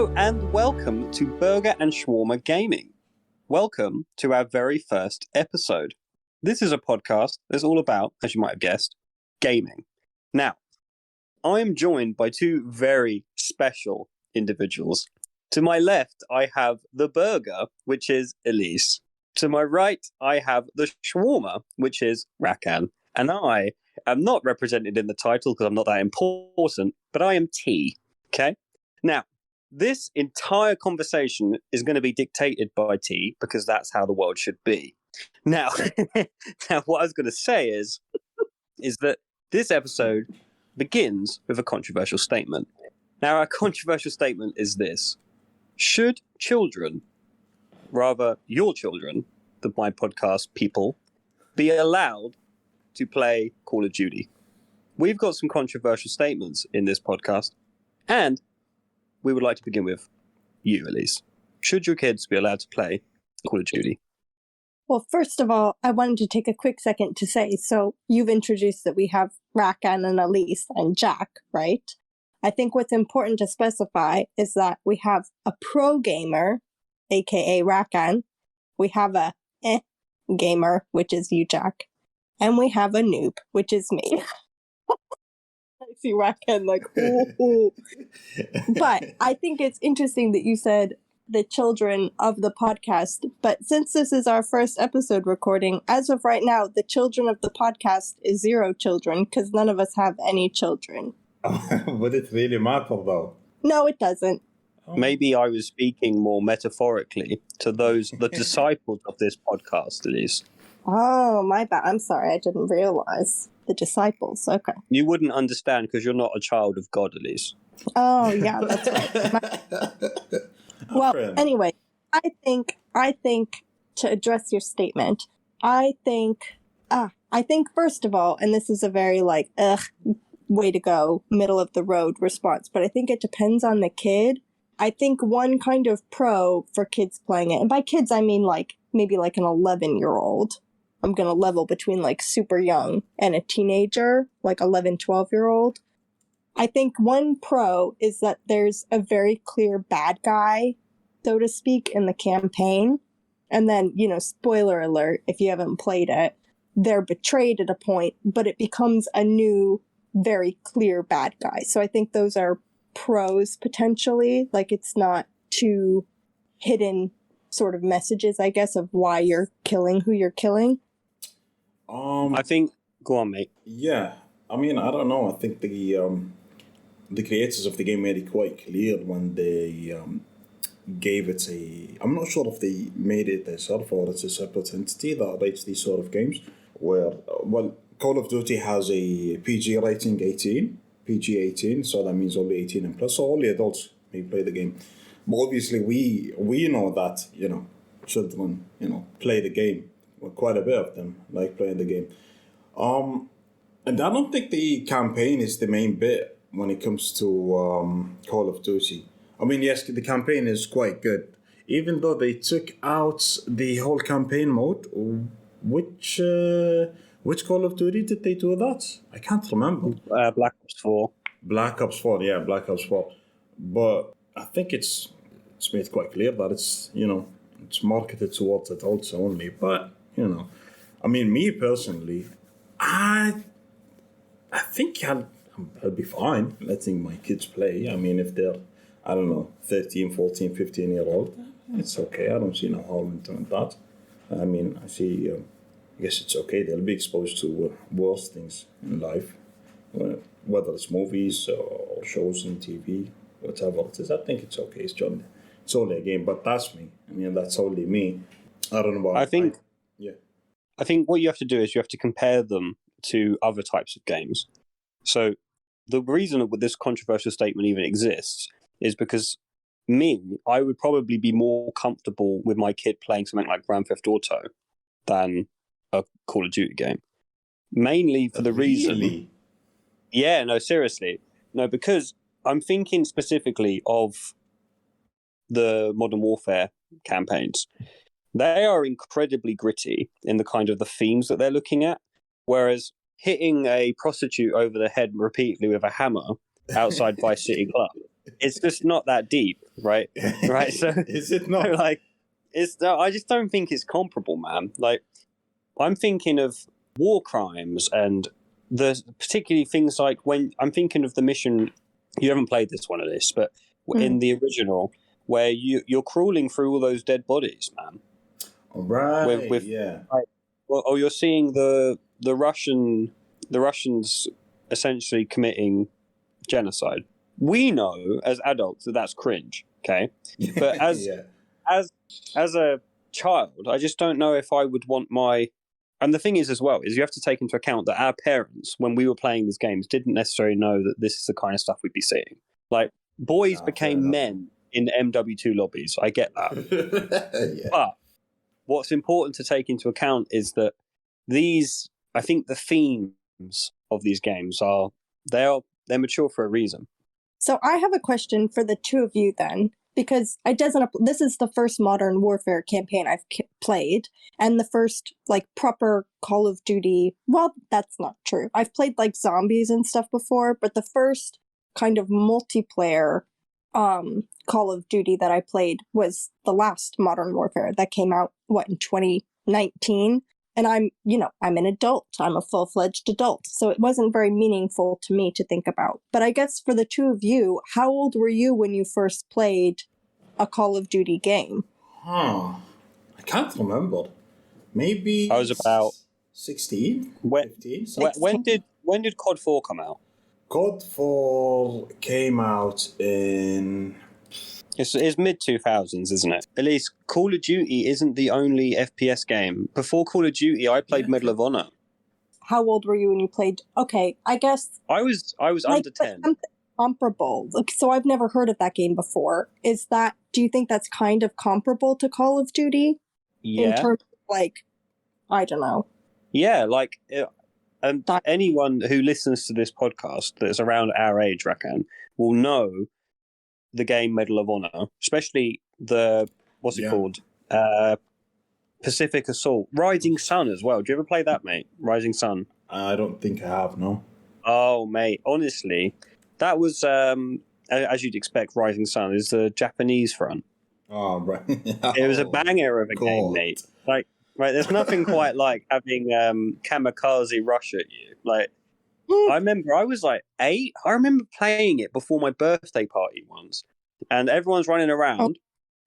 Hello and welcome to Burger and Shawarma Gaming. Welcome to our very first episode. This is a podcast that's all about, as you might have guessed, gaming. Now, I am joined by two very special individuals. To my left, I have the burger, which is Elise. To my right, I have the shawarma, which is Rakan. And I am not represented in the title because I'm not that important, but I am T. Okay? Now, this entire conversation is going to be dictated by T because that's how the world should be. Now, what I was going to say is that this episode begins with a controversial statement. Now, our controversial statement is this. Should children, rather your children, my podcast people, be allowed to play Call of Duty? We've got some controversial statements in this podcast, and we would like to begin with you, Elise. Should your kids be allowed to play Call of Duty? Well, first of all, I wanted to take a quick second to say, so you've introduced that we have Rakan and Elise and Jack, right? I think what's important to specify is that we have a pro gamer, aka Rakan, we have a gamer, which is you, Jack, and we have a noob, which is me. I see Rakan like, ooh. But I think it's interesting that you said the children of the podcast, but since this is our first episode recording, as of right now, the children of the podcast is 0 children, because none of us have any children. Would it really matter, though? No, it doesn't. Maybe I was speaking more metaphorically to the disciples of this podcast, Elise. Oh, my bad. I'm sorry, I didn't realize. The disciples, okay. You wouldn't understand because you're not a child of God, Elise. Oh, yeah, that's right. Well, anyway, I think to address your statement, I think first of all, and this is a very way to go, middle of the road response, but I think it depends on the kid. I think one kind of pro for kids playing it, and by kids I mean maybe an 11-year-old. I'm going to level between super young and a teenager, 11, 12-year-old. I think one pro is that there's a very clear bad guy, so to speak, in the campaign. And then, spoiler alert, if you haven't played it, they're betrayed at a point, but it becomes a new, very clear bad guy. So I think those are pros potentially. It's not too hidden sort of messages, I guess, of why you're killing who you're killing. I think, go on, mate. Yeah, I mean, I don't know. I think the creators of the game made it quite clear when they gave it I'm not sure if they made it themselves or it's a separate entity that rates these sort of games. Where, Call of Duty has a PG rating 18, PG 18, so that means only 18 and plus, so only adults may play the game. But obviously, we know that children play the game. Well, quite a bit of them like playing the game. And I don't think the campaign is the main bit when it comes to Call of Duty. I mean, yes, the campaign is quite good. Even though they took out the whole campaign mode, which Call of Duty did they do that? I can't remember. Black Ops 4. Black Ops 4, yeah, Black Ops 4. But I think it's made quite clear that it's marketed towards adults only. But I mean, me personally, I think I'll be fine letting my kids play. I mean, if they're, 13, 14, 15-year-old, it's okay. I don't see no harm in doing that. I mean, I guess it's okay. They'll be exposed to worse things in life, whether it's movies or shows on TV, whatever it is. I think it's okay. It's only a game, but that's me. I mean, that's only me. I don't know about... I think what you have to do is you have to compare them to other types of games. So the reason that this controversial statement even exists is because I would probably be more comfortable with my kid playing something like Grand Theft Auto than a Call of Duty game. Mainly for the reason... Yeah, no, seriously. No, because I'm thinking specifically of the Modern Warfare campaigns. They are incredibly gritty in the kind of the themes that they're looking at, whereas hitting a prostitute over the head repeatedly with a hammer outside Vice City Club it's just not that deep, right? Right. So is it not? Like, I just don't think it's comparable, man. Like, I'm thinking of war crimes and particularly things like when I'm thinking of the mission. You haven't played this one of this, but in the original, where you're crawling through all those dead bodies, man. Right. Like, or you're seeing the Russians essentially committing genocide. We know as adults that that's cringe, okay? But as a child, I just don't know if I would want my. And the thing is, as well, is you have to take into account that our parents, when we were playing these games, didn't necessarily know that this is the kind of stuff we'd be seeing. Like, boys became men in MW2 lobbies. I get that. But what's important to take into account is that I think the themes of these games they're mature for a reason. So I have a question for the two of you then, because this is the first Modern Warfare campaign I've played, and the first like proper Call of Duty. Well, that's not true. I've played like zombies and stuff before, but the first kind of multiplayer Call of Duty that I played was the last Modern Warfare that came out in 2019. And I'm an adult. I'm a full-fledged adult. So it wasn't very meaningful to me to think about. But I guess for the two of you, how old were you when you first played a Call of Duty game? I can't remember. Maybe I was about 16, 15. When did COD 4 come out? COD 4 came out in... It's mid-2000s, isn't it? Elise, Call of Duty isn't the only FPS game. Before Call of Duty, I played Medal of Honor. How old were you when you played? Okay, I guess... I was under 10. Something comparable. So I've never heard of that game before. Do you think that's kind of comparable to Call of Duty? Yeah. In terms of, like, I don't know. Yeah, like... And anyone who listens to this podcast that's around our age, Rakan, will know the game Medal of Honor, especially what's it called? Pacific Assault. Rising Sun as well. Do you ever play that, mate? Rising Sun. I don't think I have, no. Oh, mate, honestly, that was, as you'd expect, Rising Sun is the Japanese front. Oh, right. It was a banger of a game, mate. Like, right, there's nothing quite like having kamikaze rush at you. Like, I remember I was like 8. I remember playing it before my birthday party once. And everyone's running around,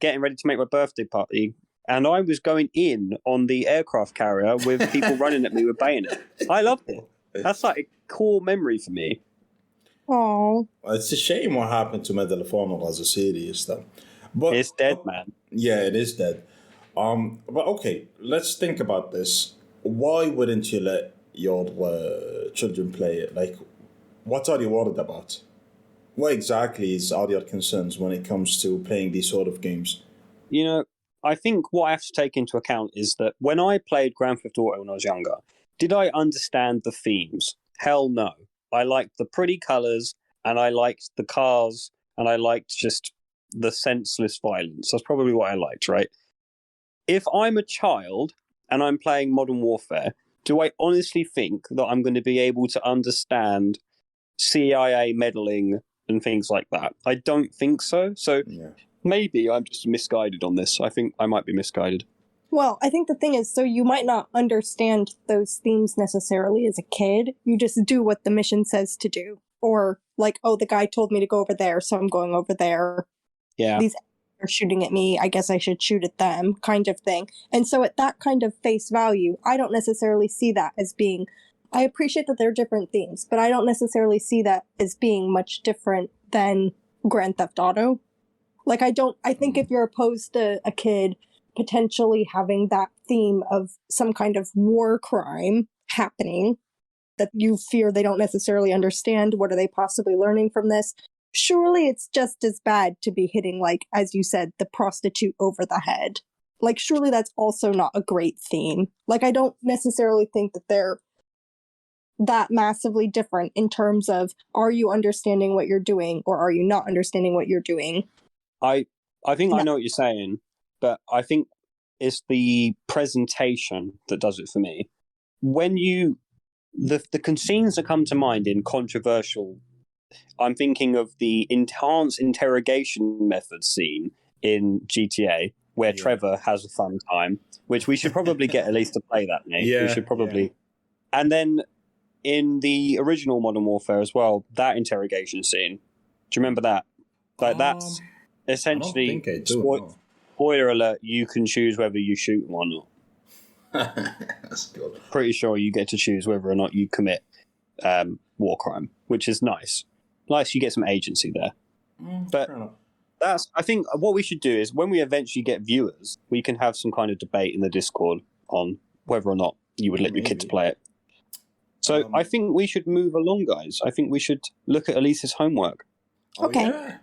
getting ready to make my birthday party. And I was going in on the aircraft carrier with people running at me with bayonet. I loved it. That's like a core memory for me. Oh, it's a shame what happened to Medal of Honor as a series, though. But it's dead, man. Yeah, it is dead. But okay, let's think about this. Why wouldn't you let your children play it? Like, what are you worried about? What exactly are your concerns when it comes to playing these sort of games? You know, I think what I have to take into account is that when I played Grand Theft Auto when I was younger, did I understand the themes? Hell no. I liked the pretty colours, and I liked the cars, and I liked just the senseless violence. That's probably what I liked, right? If I'm a child and I'm playing Modern Warfare, do I honestly think that I'm going to be able to understand CIA meddling and things like that? I don't think so. So maybe I'm just misguided on this. I think I might be misguided. Well, I think the thing is, so you might not understand those themes necessarily as a kid. You just do what the mission says to do. Or like, oh, the guy told me to go over there, so I'm going over there. Yeah. These are shooting at me, I guess I should shoot at them, kind of thing. And so at that kind of face value, I don't necessarily see that as being... I appreciate that they're different themes, but I don't necessarily see that as being much different than Grand Theft Auto. Like, I think if you're opposed to a kid potentially having that theme of some kind of war crime happening that you fear they don't necessarily understand, what are they possibly learning from this? Surely it's just as bad to be hitting, like, as you said, the prostitute over the head. Like, surely that's also not a great theme. Like, I don't necessarily think that they're that massively different in terms of, are you understanding what you're doing or are you not understanding what you're doing? I think I know what you're saying, but I think it's the presentation that does it for me. When the scenes that come to mind in controversial I'm thinking of the enhanced interrogation method scene in GTA where Trevor has a fun time, which we should probably get Elise to play that, mate. Yeah, we should probably. Yeah. And then in the original Modern Warfare as well, that interrogation scene. Do you remember that? Like that's essentially. I don't think I do. No. Spoiler alert: you can choose whether you shoot them or not. That's good. Pretty sure you get to choose whether or not you commit war crime, which is nice. Nice, you get some agency there. But I think what we should do is when we eventually get viewers, we can have some kind of debate in the Discord on whether or not you would let your kids play it. So I think we should move along, guys. I think we should look at Elise's homework. Okay. Yeah.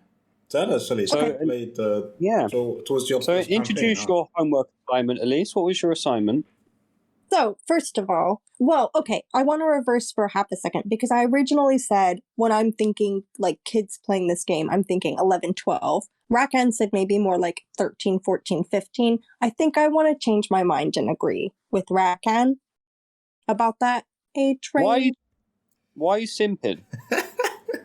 Tell us, Elise. So, played, So it was your So introduce your homework assignment, Elise. What was your assignment? So, first of all, I want to reverse for half a second because I originally said when I'm thinking like kids playing this game, I'm thinking 11, 12. Rakan said maybe more like 13, 14, 15. I think I want to change my mind and agree with Rakan about that age range. Why are you simping?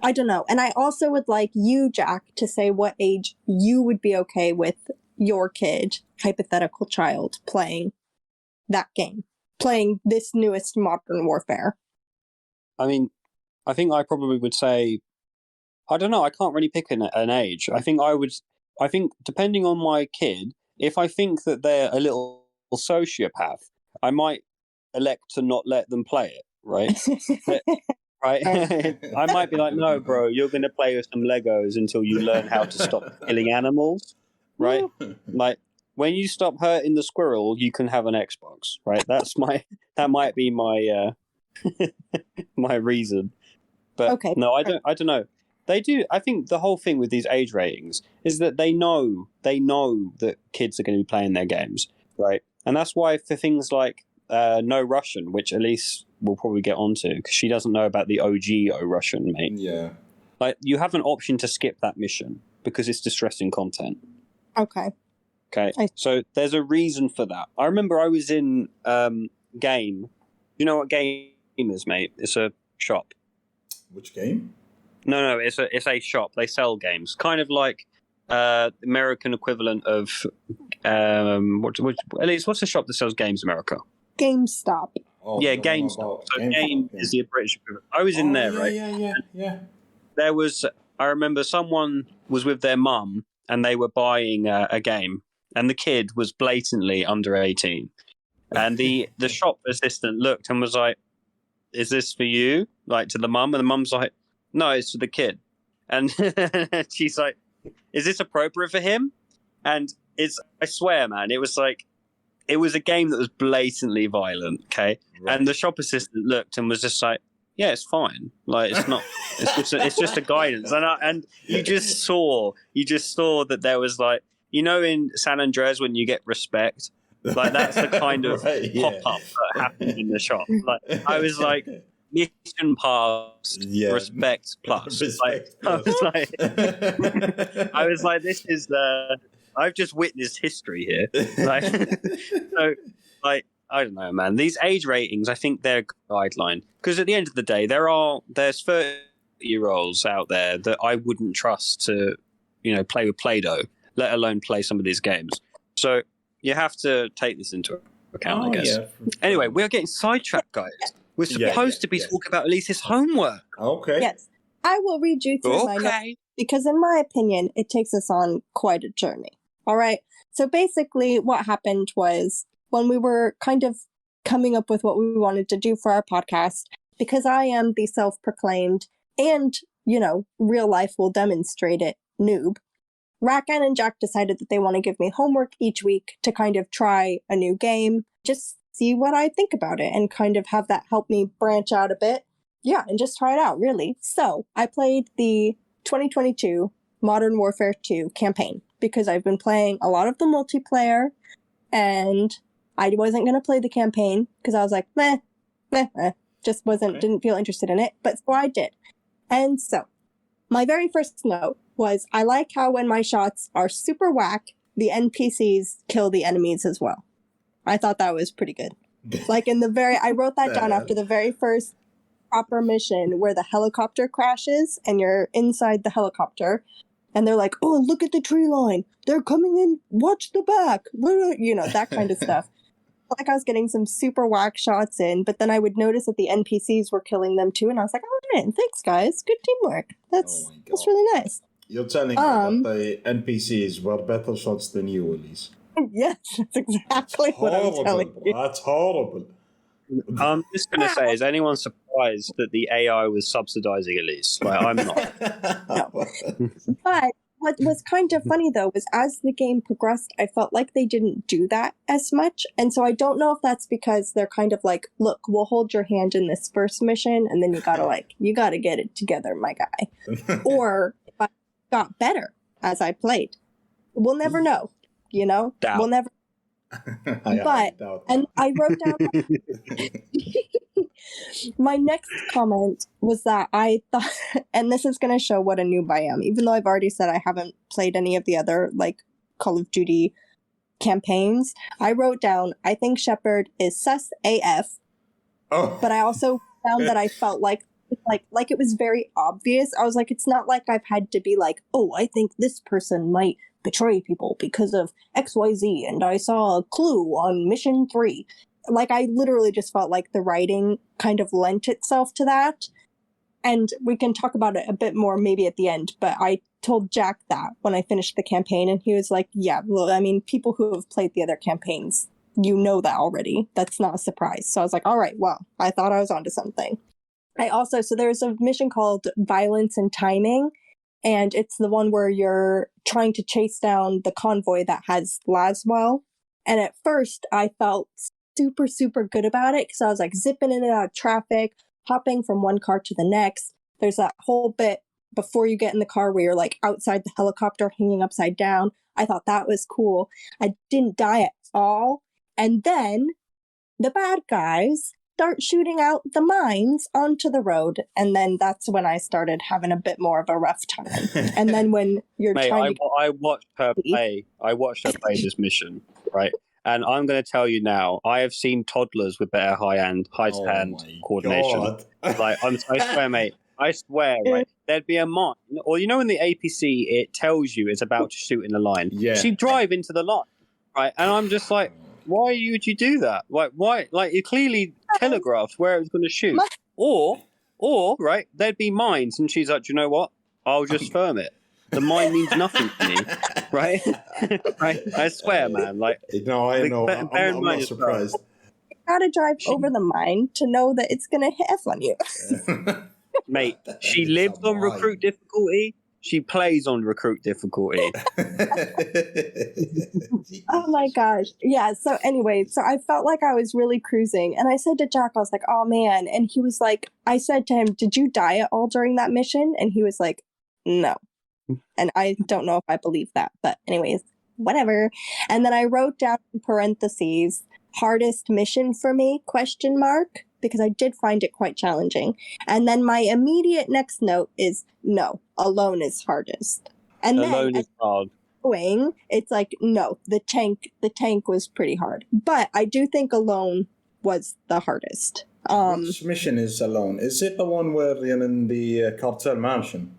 I don't know. And I also would like you, Jack, to say what age you would be okay with your kid, hypothetical child, playing that game. Playing this newest Modern Warfare. I mean, I think I probably would say, I don't know, I can't really pick an age. I think depending on my kid, if I think that they're a little sociopath, I might elect to not let them play it, right? Right? I might be like, no, bro, you're going to play with some Legos until you learn how to stop killing animals, right? Like, when you stop hurting the squirrel, you can have an Xbox, right? That might be my my reason. But okay. No, I don't know. They do. I think the whole thing with these age ratings is that they know that kids are going to be playing their games, right? And that's why for things like No Russian, which Elise will probably get onto because she doesn't know about the OG O Russian, mate. Yeah. Like you have an option to skip that mission because it's distressing content. Okay. So there's a reason for that. I remember I was in Game. You know what Game is, mate? It's a shop. Which game? No, it's a shop. They sell games, kind of like American equivalent of what's the shop that sells games? America. GameStop. Oh, yeah, GameStop. So Game is the British equivalent. I was in there, right? Yeah. There was. I remember someone was with their mum and they were buying a game. And the kid was blatantly under 18. And the shop assistant looked and was like, is this for you? Like to the mum? And the mum's like, no, it's for the kid. And she's like, is this appropriate for him? And I swear, man, it was a game that was blatantly violent, okay? Right. And the shop assistant looked and was just like, yeah, it's fine. Like it's not. It's just a guidance. And you just saw that there was like, you know, in San Andreas when you get respect, like that's the kind of pop-up that happened in the shop. Like I was like, mission passed, respect plus. Respect plus. I was like, this is I've just witnessed history here. Like, so, like, I don't know, man. These age ratings, I think they're a guideline because at the end of the day, there's 30-year-olds out there that I wouldn't trust to, play with Play-Doh, let alone play some of these games. So you have to take this into account, I guess. Yeah. Anyway, we're getting sidetracked, guys. We're supposed to be talking about Elise's homework. Okay. Yes. I will read you through my notes because in my opinion, it takes us on quite a journey. All right. So basically what happened was when we were kind of coming up with what we wanted to do for our podcast, because I am the self-proclaimed and, real life will demonstrate it noob, Rakan and Jack decided that they want to give me homework each week to kind of try a new game, just see what I think about it and kind of have that help me branch out a bit. Yeah, and just try it out, really. So I played the 2022 Modern Warfare 2 campaign because I've been playing a lot of the multiplayer and I wasn't going to play the campaign because I was like, just didn't feel interested in it. But so I did. And so my very first note was I like how when my shots are super whack, the NPCs kill the enemies as well. I thought that was pretty good. Like I wrote that down after the very first proper mission where the helicopter crashes and you're inside the helicopter and they're like, oh, look at the tree line. They're coming in. Watch the back. You know, that kind of stuff. Like I was getting some super whack shots in, but then I would notice that the NPCs were killing them too. And I was like, oh, man, thanks, guys. Good teamwork. That's really nice. You're telling me that the NPCs were better shots than you, Elise. Yes, that's exactly what I'm telling you. That's horrible. I'm just going to say, is anyone surprised that the AI was subsidizing Elise? Like, I'm not. No. But what was kind of funny, though, was as the game progressed, I felt like they didn't do that as much. And so I don't know if that's because they're kind of like, look, we'll hold your hand in this first mission, and then you gotta get it together, my guy. Or if I got better as I played. We'll never know, you know? Doubt. We'll never. And I wrote down my next comment was that I thought, and this is going to show what a noob I am, even though I've already said I haven't played any of the other like Call of Duty campaigns. I wrote down, I think Shepard is sus AF, but I also found that I felt like it was very obvious. I was like, it's not like I've had to be like, oh, I think this person might betray people because of XYZ, and I saw a clue on mission 3. Like, I literally just felt like the writing kind of lent itself to that. And we can talk about it a bit more maybe at the end, but I told Jack that when I finished the campaign, and he was like, yeah, well, I mean, people who have played the other campaigns, you know that already. That's not a surprise. So I was like, all right, well, I thought I was onto something. So there's a mission called Violence and Timing, and it's the one where you're trying to chase down the convoy that has Laswell. And at first, I felt super, super good about it because I was like zipping in and out of traffic, hopping from one car to the next. There's that whole bit before you get in the car where you're like outside the helicopter hanging upside down. I thought that was cool. I didn't die at all. And then the bad guys start shooting out the mines onto the road, and then that's when I started having a bit more of a rough time. And then when you're trying to... I watched her play this mission, right? And I'm going to tell you now, I have seen toddlers with better high-hand coordination. Like, I swear, mate. I swear, right? There'd be a mine, or you know in the APC, it tells you it's about to shoot in the line. Yeah. She'd drive into the line, right? And I'm just like, why would you do that? Like, why? Like, you clearly telegraphed where it was going to shoot. Or, right, there'd be mines, and she's like, do you know what? I'll just firm it. The mine means nothing to me, right? Right? I swear, man. Like, no, I know. I'm not surprised. You gotta drive over the mine to know that it's gonna hit F on you. Mate, she lives on recruit difficulty. She plays on recruit difficulty. Oh my gosh. Yeah, so anyway, so I felt like I was really cruising, and I said to Jack, I was like, oh man, and he was like, I said to him, did you die at all during that mission? And he was like, no. And I don't know if I believe that, but anyways, whatever. And then I wrote down in parentheses, hardest mission for me, ? Because I did find it quite challenging. And then my immediate next note is, no, alone is hardest. And alone is hard. It's like, no, the tank was pretty hard. But I do think alone was the hardest. Which mission is alone? Is it the one where you're in the cartel mansion?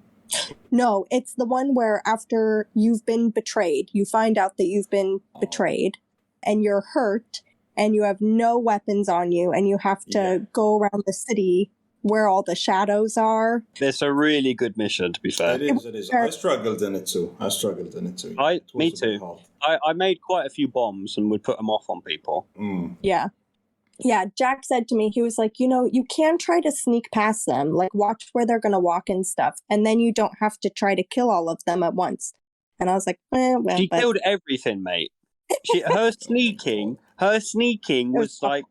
No, it's the one where after you've been betrayed, you find out that you've been betrayed, and you're hurt, and you have no weapons on you, and you have to go around the city where all the shadows are. It's a really good mission, to be fair. It is. I struggled in it too. Me too. I made quite a few bombs and would put them off on people. Mm. Yeah. Yeah, Jack said to me, he was like, you can try to sneak past them, like watch where they're going to walk and stuff, and then you don't have to try to kill all of them at once. And I was like, well. She killed everything, mate. Her sneaking was like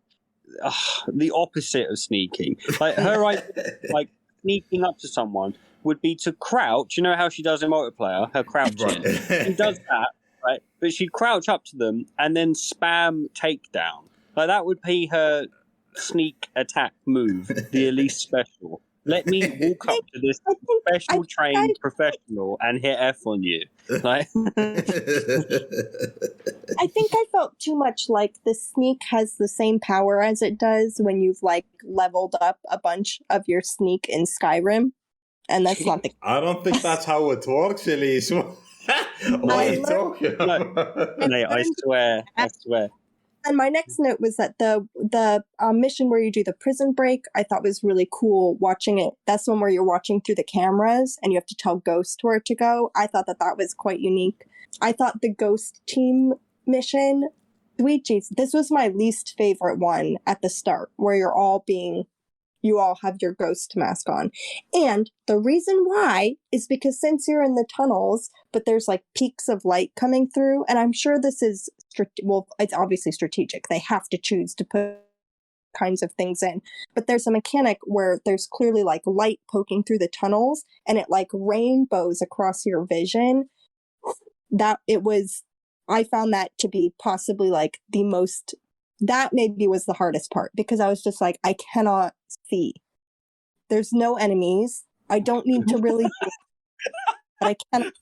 the opposite of sneaking. Like, her idea, like sneaking up to someone would be to crouch. You know how she does in multiplayer, her crouching. Right. She does that, right? But she'd crouch up to them and then spam takedown. Like, that would be her sneak attack move, the Elise special. let me walk up to this special trained professional and hit F on you. Like, I think I felt too much like the sneak has the same power as it does when you've like leveled up a bunch of your sneak in Skyrim. And that's not the I don't think that's how it works, Elise. What are you talking about? Mate, I swear. And my next note was that the mission where you do the prison break, I thought was really cool watching it. That's the one where you're watching through the cameras and you have to tell Ghost where to go. I thought that was quite unique. I thought the Ghost team mission, sweet jeez, this was my least favorite one at the start, where you all have your ghost mask on. And the reason why is because since you're in the tunnels, but there's like peaks of light coming through, and I'm sure this is, it's obviously strategic. They have to choose to put kinds of things in. But there's a mechanic where there's clearly like light poking through the tunnels, and it like rainbows across your vision. I found that to be possibly like the most, that maybe was the hardest part, because I was just like, I cannot see. There's no enemies. I don't need to really think, but I cannot.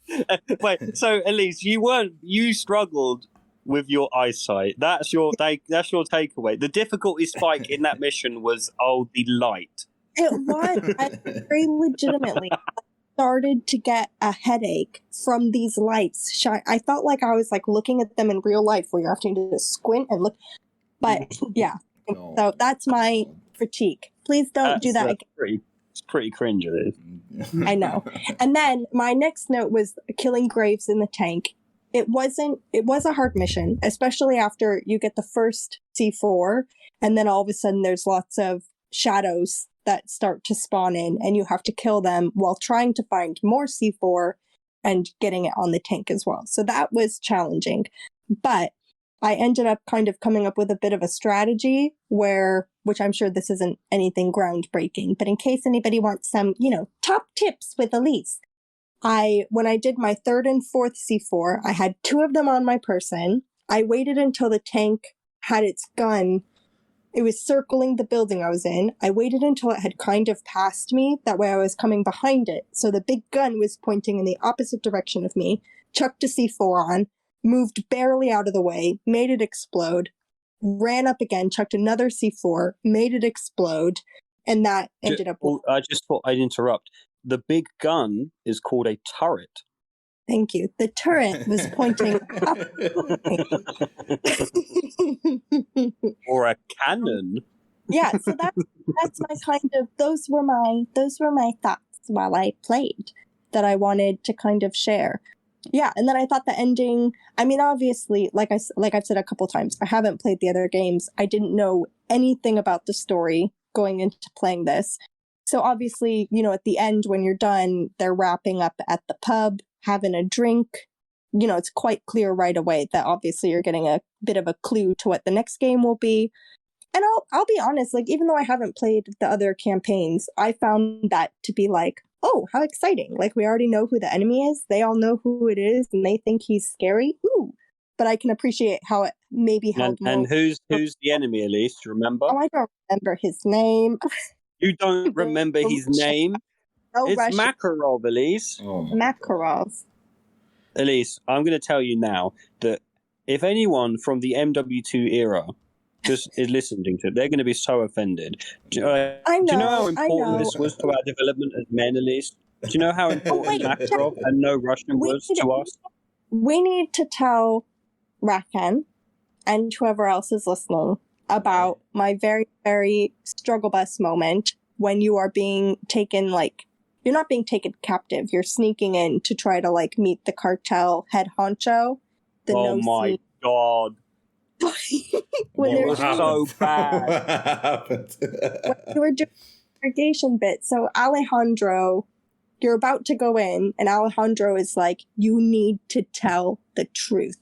Wait, so Elise, you struggled with your eyesight. That's your takeaway. The difficulty spike in that mission was the light. It was. I very legitimately started to get a headache from these lights. I felt like I was like looking at them in real life, where you're having to squint and look. But yeah, so that's my critique. Please don't do that again. It's pretty cringe, it is. I know. And then my next note was killing Graves in the tank. It was a hard mission, especially after you get the first C4, and then all of a sudden there's lots of shadows that start to spawn in, and you have to kill them while trying to find more C4 and getting it on the tank as well. So that was challenging. But I ended up kind of coming up with a bit of a strategy which I'm sure this isn't anything groundbreaking, but in case anybody wants some, top tips with Elise, when I did my third and fourth C4, I had 2 of them on my person. I waited until the tank had its gun. It was circling the building I was in. I waited until it had kind of passed me. That way I was coming behind it. So the big gun was pointing in the opposite direction of me, chucked a C4 on, moved barely out of the way, made it explode, ran up again, chucked another C4, made it explode, and that ended up... I just thought I'd interrupt. The big gun is called a turret. Thank you. The turret was pointing up. Or a cannon. Yeah, so that's my kind of... Those were my thoughts while I played that I wanted to kind of share. Yeah, and then I thought the ending, I mean, obviously, like I've said a couple times, I haven't played the other games. I didn't know anything about the story going into playing this. So obviously, at the end when you're done, they're wrapping up at the pub, having a drink. It's quite clear right away that obviously you're getting a bit of a clue to what the next game will be. And I'll be honest, like, even though I haven't played the other campaigns, I found that to be like, oh, how exciting. Like, we already know who the enemy is. They all know who it is, and they think he's scary. Ooh. But I can appreciate how it maybe held more. And who's the enemy, Elise? Do you remember? Oh, I don't remember his name. You don't remember his name? No, it's Russian. Makarov, Elise. Oh Makarov. Elise, I'm going to tell you now that if anyone from the MW2 era just is listening to it, they're going to be so offended. Do you know how important this was to our development as men, Elise? Do you know how important Makarov and no Russian was to us? We need to tell Rakan and whoever else is listening about my very, very struggle bus moment when you are being taken, like, you're not being taken captive. You're sneaking in to try to, like, meet the cartel head honcho. Oh my God. When it was so bad. What happened? When you were doing the interrogation bit, so Alejandro, you're about to go in, and Alejandro is like, you need to tell the truth.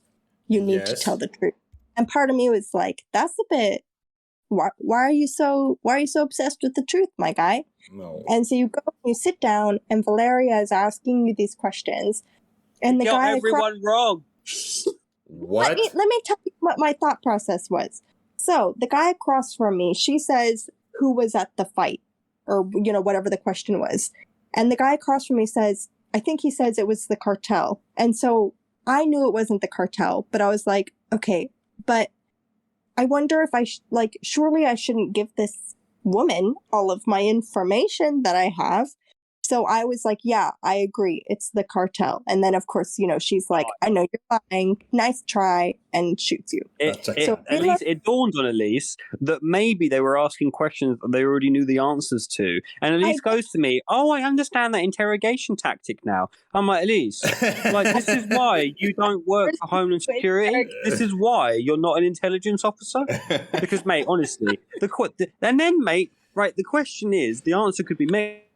You need to tell the truth. And part of me was like, that's a bit, why are you so obsessed with the truth, my guy? No. And so you go, you sit down, and Valeria is asking you these questions. And the guy everyone wrong. What? Let me tell you what my thought process was. So the guy across from me, she says, who was at the fight? or, you know, whatever the question was. And the guy across from me says, I think he says it was the cartel. And so I knew it wasn't the cartel, but I was like, okay, but I wonder if surely I shouldn't give this woman all of my information that I have. So I was like, yeah, I agree. It's the cartel. And then, of course, you know, she's like, I know you're lying. Nice try, and shoots you. It dawned on Elise that maybe they were asking questions that they already knew the answers to. And Elise goes to me, oh, I understand that interrogation tactic now. I'm like, Elise, like, this is why you don't work for Homeland Security. This is why you're not an intelligence officer. Because, mate, honestly, the question is, the answer could be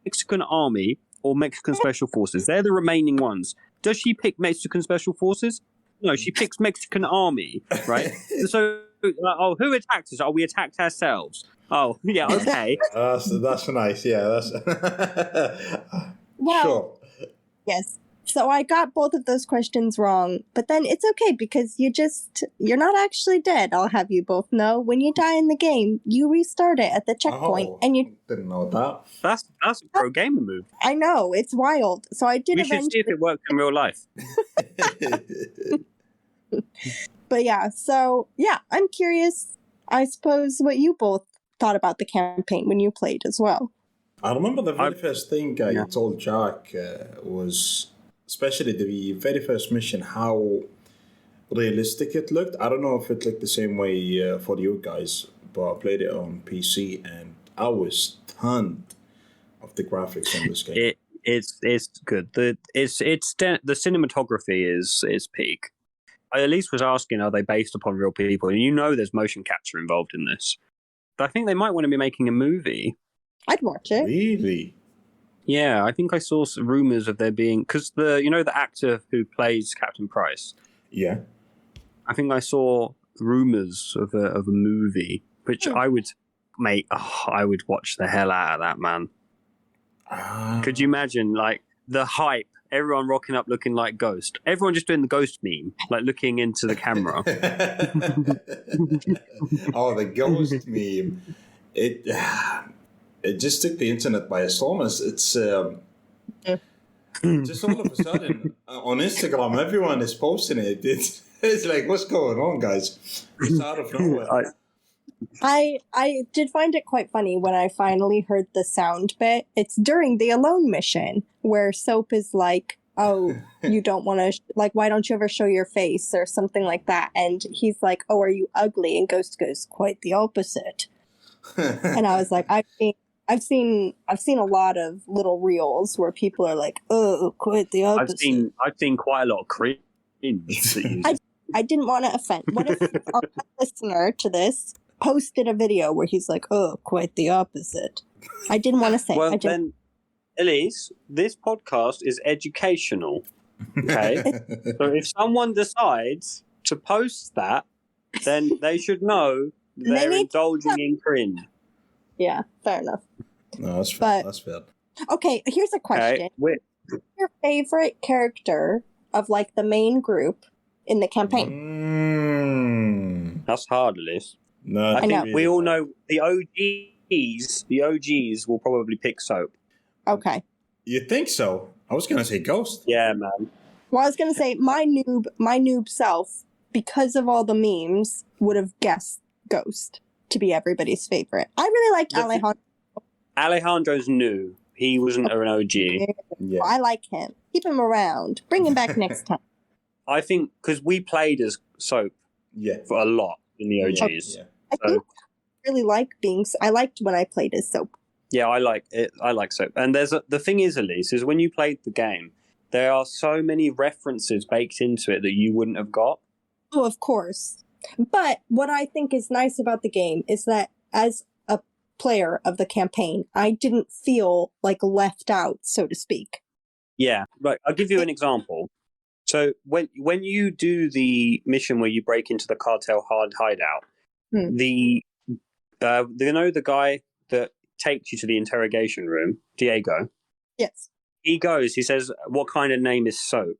Mexican Army or Mexican Special Forces. They're the remaining ones. Does she pick Mexican Special Forces? No, she picks Mexican Army, right? So, who attacked us? Oh, we attacked ourselves. Oh, yeah, okay. That's nice. Yeah, that's sure. Yes. So I got both of those questions wrong, but then it's okay because you're not actually dead. I'll have you both know. When you die in the game, you restart it at the checkpoint, and you didn't know that. That's a pro gamer move. I know, it's wild. So I did. We should see if it works in real life. But I'm curious. I suppose what you both thought about the campaign when you played as well. I remember the very first thing I told Jack was, especially the very first mission, how realistic it looked. I don't know if it looked the same way for you guys, but I played it on PC and I was stunned of the graphics in this game. It's good. The cinematography is peak. Elise was asking, are they based upon real people? And you know there's motion capture involved in this. But I think they might want to be making a movie. I'd watch it. Really? Yeah, I think I saw some rumors of there being, because the actor who plays Captain Price. Yeah. I think I saw rumors of a movie, which I would watch the hell out of that, man. Could you imagine, like, the hype? Everyone rocking up looking like Ghost. Everyone just doing the Ghost meme, like looking into the camera. Oh, the Ghost meme. It just took the internet by a storm. It's just all of a sudden on Instagram, everyone is posting it. It's like, what's going on, guys? It's out of nowhere. I did find it quite funny when I finally heard the sound bit. It's during the Alone mission where Soap is like, oh, you don't want to, why don't you ever show your face or something like that? And he's like, oh, are you ugly? And Ghost goes, quite the opposite. And I was like, I've seen a lot of little reels where people are like, oh, quite the opposite. I've seen quite a lot of cringe. I didn't want to offend. What if our listener to this posted a video where he's like, oh, quite the opposite? I didn't want to say. Well, then, Elise, this podcast is educational. Okay? So if someone decides to post that, then they should know they're indulging in cringe. Yeah, fair enough. No, that's fair. That's fair. Okay, here's a question. What's your favorite character of the main group in the campaign? That's hard, Elise. No, I think we all know the OGs. The OGs will probably pick Soap. Okay. You think so? I was gonna say Ghost. Yeah, man. Well, I was gonna say my noob self, because of all the memes, would have guessed Ghost to be everybody's favorite. I really liked Alejandro. Alejandro's new. He wasn't an OG. Yeah. I like him. Keep him around. Bring him back next time. I think because we played as Soap for a lot in the OGs. Yeah. I think I really I liked when I played as Soap. Yeah, I like it. I like Soap. And the thing is, Elise, is when you played the game, there are so many references baked into it that you wouldn't have got. Oh, of course. But what I think is nice about the game is that as a player of the campaign, I didn't feel left out, so to speak. Yeah, right. I'll give you an example. So when you do the mission where you break into the cartel hard hideout, the guy that takes you to the interrogation room, Diego. Yes. He says, what kind of name is Soap?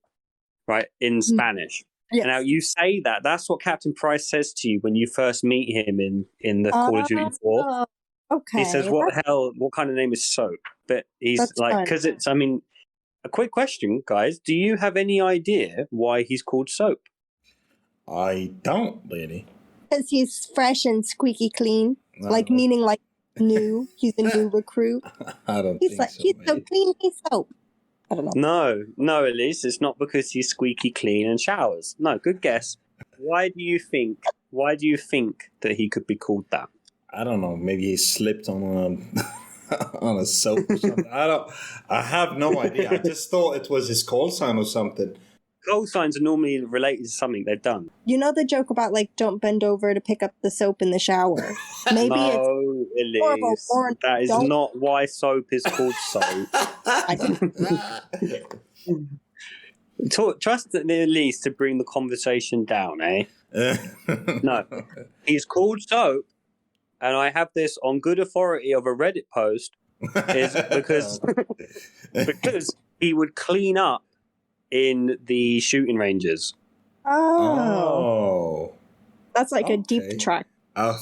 Right, in Spanish. Yes. Now you say that's what Captain Price says to you when you first meet him in the Call of Duty 4. Okay. He says, "What the hell? What kind of name is Soap?" But he's That's like, fun. because it's. I mean, a quick question, guys. Do you have any idea why he's called Soap? I don't really. Because he's fresh and squeaky clean. No. Like, meaning like new. He's a new recruit. I don't He's think like, so. he's so mate. clean, he's soap. I don't know. No, Elise. It's not because he's squeaky clean and showers. No, good guess. Why do you think that he could be called that? I don't know. Maybe he slipped on on a soap or something. I have no idea. I just thought it was his call sign or something. Call signs are normally related to something they've done. You know the joke about, like, don't bend over to pick up the soap in the shower? Maybe No, Elise. or That is don't- not why soap is called soap. Trust Elise to bring the conversation down, eh? No. He's called Soap, and I have this on good authority of a Reddit post, is because because he would clean up in the shooting ranges. Oh. That's like a Okay. deep track.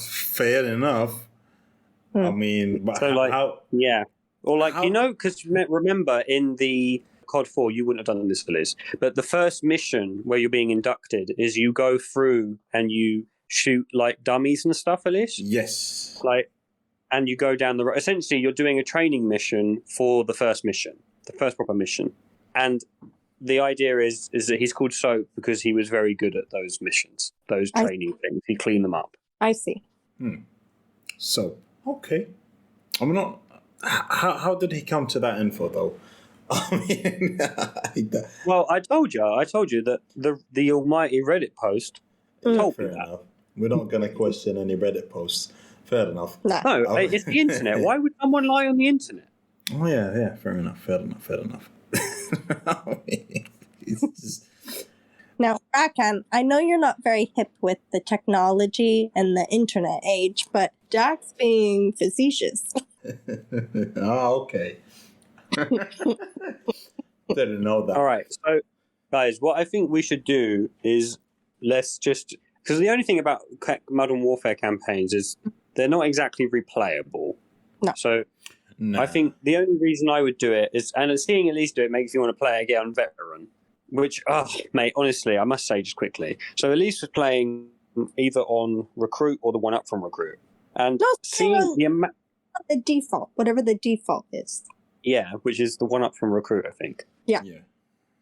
Fair enough. I mean, but So, like, how? yeah. Or like, How- you know, because remember in the COD 4, you wouldn't have done this for Liz, but the first mission where you're being inducted is you go through and you shoot like dummies and stuff, Elise. Yes. Like, and you go down the road. Essentially, you're doing a training mission for the first mission, the first proper mission. And the idea is that he's called Soap because he was very good at those missions, those training things. He cleaned them up. I see. So okay. I'm not. How did he come to that info though? I mean, Well, I told you that the almighty Reddit post told me fair that. enough. We're not going to question any Reddit posts. Fair enough. Nah. No, Oh. it's the internet. Why would someone lie on the internet? Oh yeah. Fair enough. I mean, it's just, Now, Rakan, I know you're not very hip with the technology and the internet age, but Jack's being facetious. okay. Didn't know that. All right, so guys, what I think we should do is let's just because the only thing about Modern Warfare campaigns is they're not exactly replayable. No. So Nah. I think the only reason I would do it is, and seeing Elise do it makes you want to play again on Veteran, which, mate, honestly, I must say just quickly. So Elise was playing either on Recruit or the one up from Recruit. And No, seeing the default, whatever the default is. yeah, which is the one up from Recruit, I think. Yeah.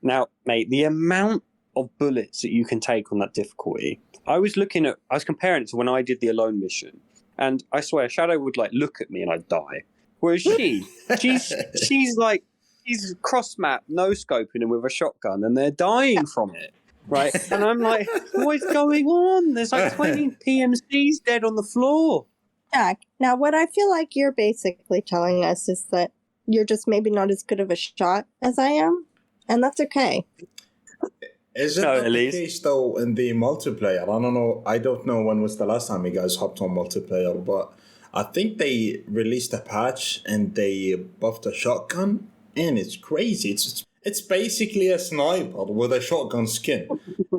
Now, mate, the amount of bullets that you can take on that difficulty, I was comparing it to when I did the Alone mission, and I swear, Shadow would like look at me and I'd die. Whereas she's like, he's cross map, no scoping him with a shotgun, and they're dying from it, right? And I'm like, what is going on? There's like 20 PMCs dead on the floor. Jack, now what I feel like you're basically telling us is that you're just maybe not as good of a shot as I am, and that's okay. Is it No, not the Elise. case though in the multiplayer? I don't know when was the last time you guys hopped on multiplayer, but I think they released a patch and they buffed a shotgun, and it's crazy. It's basically a sniper with a shotgun skin.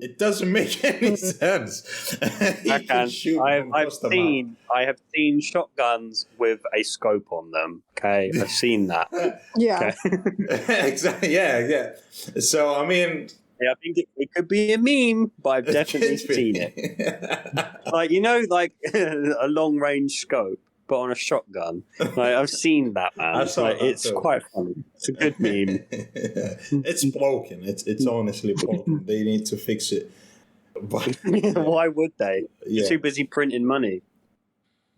It doesn't make any sense. You can shoot from across the map. I have seen shotguns with a scope on them. Okay, I've seen that. Yeah. Okay. Exactly. Yeah. So I mean, Yeah, I think it could be a meme, but I've definitely seen it. Like, you know, like a long range scope, but on a shotgun. Like, I've seen that, man. I saw like, that it's too. quite funny. It's a good meme. It's broken. It's honestly broken. They need to fix it. But Why would they? Yeah. They're too busy printing money.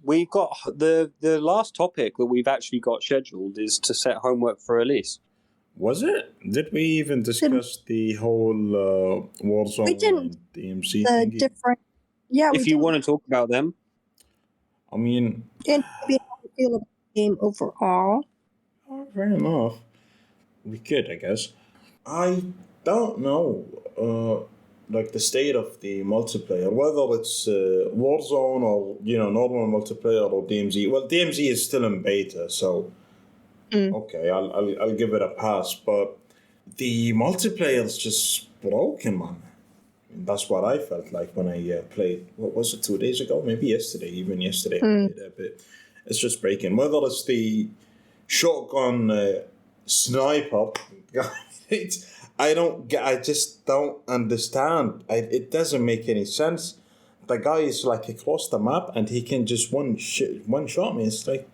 We've got the last topic that we've actually got scheduled is to set homework for Elise. Was it? Did we even discuss the whole Warzone We didn't. and DMC The thingy? different. Yeah, If you want to talk about them, I mean, and maybe how we feel about the game overall. fair enough. We could, I guess. I don't know, like the state of the multiplayer, whether it's Warzone or normal multiplayer or DMZ. Well, DMZ is still in beta, so okay, I'll give it a pass. But the multiplayer is just broken, man. And that's what I felt like when I played. What was it? 2 days ago, maybe yesterday. Even yesterday, I played a bit, it's just breaking. Whether it's the shotgun sniper, I just don't understand. It doesn't make any sense. The guy is like across the map and he can just one shot me. It's like,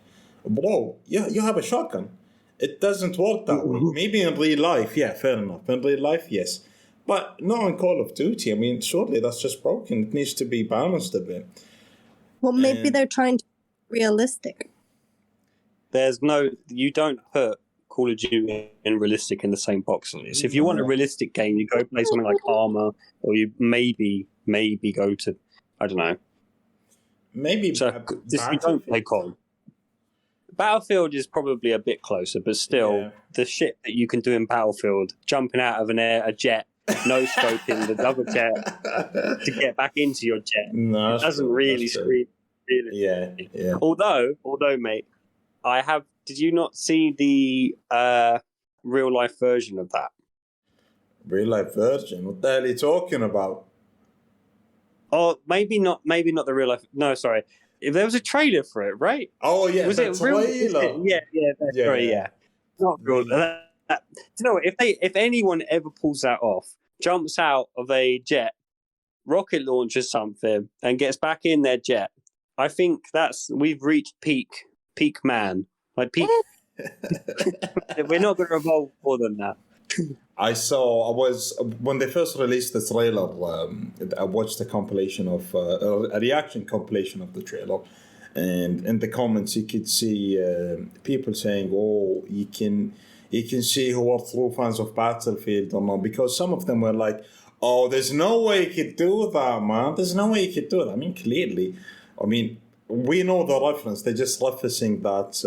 bro, you have a shotgun. It doesn't work that way. Maybe in real life, yeah, fair enough. In real life, yes. But not in Call of Duty. I mean, surely that's just broken. It needs to be balanced a bit. Well, maybe they're trying to be realistic. You don't put Call of Duty and realistic in the same box. If you want a realistic game, you go play something like Arma, or you maybe go to, I don't know. Maybe you don't play COD. Battlefield is probably a bit closer, but still, the shit that you can do in Battlefield, jumping out of a jet, no scoping the other jet to get back into your jet, it doesn't really scream. Yeah. Although, mate, did you not see the real life version of that? Real life version? What the hell are you talking about? Oh, maybe not the real life. No, sorry. If there was a trailer for it, right? Oh yeah, was it real? Yeah. Not real. Do you know what? If anyone ever pulls that off, jumps out of a jet, rocket launches something, and gets back in their jet, I think we've reached peak man. Like peak. We're not going to evolve more than that. When they first released the trailer, I watched a reaction compilation of the trailer, and in the comments you could see people saying, "Oh, you can see who are true fans of Battlefield or not," because some of them were like, "Oh, there's no way you could do that, man. There's no way you could do that." I mean, clearly, we know the reference. They're just referencing that.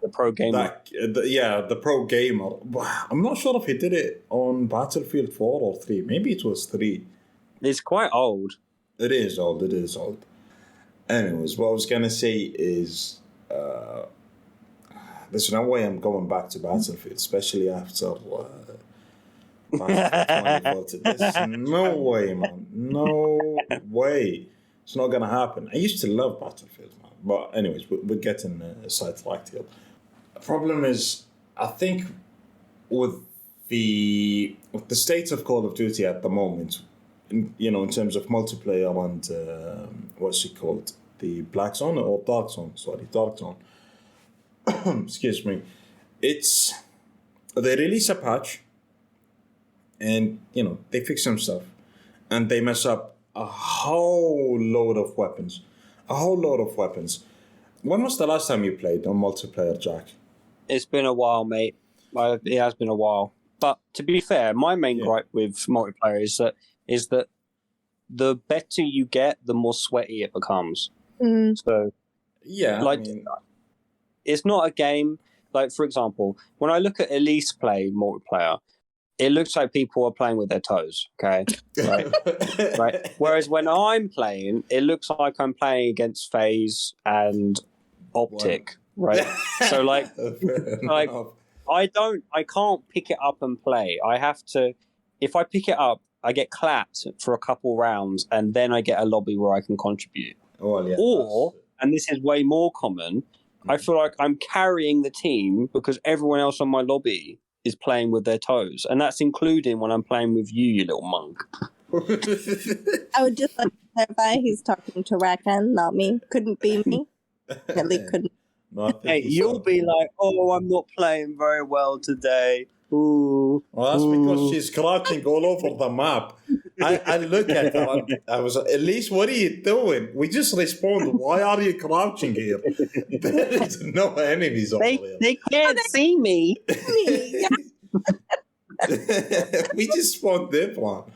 The pro gamer. The pro gamer. I'm not sure if he did it on Battlefield 4 or 3. Maybe it was 3. It's quite old. It is old. Anyways, what I was going to say is there's no way I'm going back to Battlefield, especially after Battlefield 2040. There's no way, man. No way. It's not going to happen. I used to love Battlefield, man. But anyways, we're getting sidetracked here. The problem is, I think with the state of Call of Duty at the moment, in terms of multiplayer and what's it called, the Black Zone or Dark Zone? Sorry, Dark Zone. Excuse me. They release a patch, and they fix some stuff, and they mess up a whole load of weapons. When was the last time you played on multiplayer, Jack? It's been a while, mate. It has been a while. But to be fair, my main gripe with multiplayer is that the better you get, the more sweaty it becomes. So, it's not a game. Like, for example, when I look at Elise play multiplayer, it looks like people are playing with their toes, okay? Right. Whereas when I'm playing, it looks like I'm playing against FaZe and Optic, right? So I can't pick it up and play. I have to, if I pick it up, I get clapped for a couple rounds and then I get a lobby where I can contribute. Or, and this is way more common, I feel like I'm carrying the team because everyone else on my lobby is playing with their toes. And that's including when I'm playing with you little monk. I would just like to clarify, he's talking to Rakan, not me. Couldn't be me. Really couldn't. Hey, you'll be like, "Oh, I'm not playing very well today." Ooh. Well, that's because she's crouching all over the map. I look at her and I was like, "Elise, what are you doing?" We just respond, "Why are you crouching here?" There is no enemies over there. They can't see me. We just spawned this one.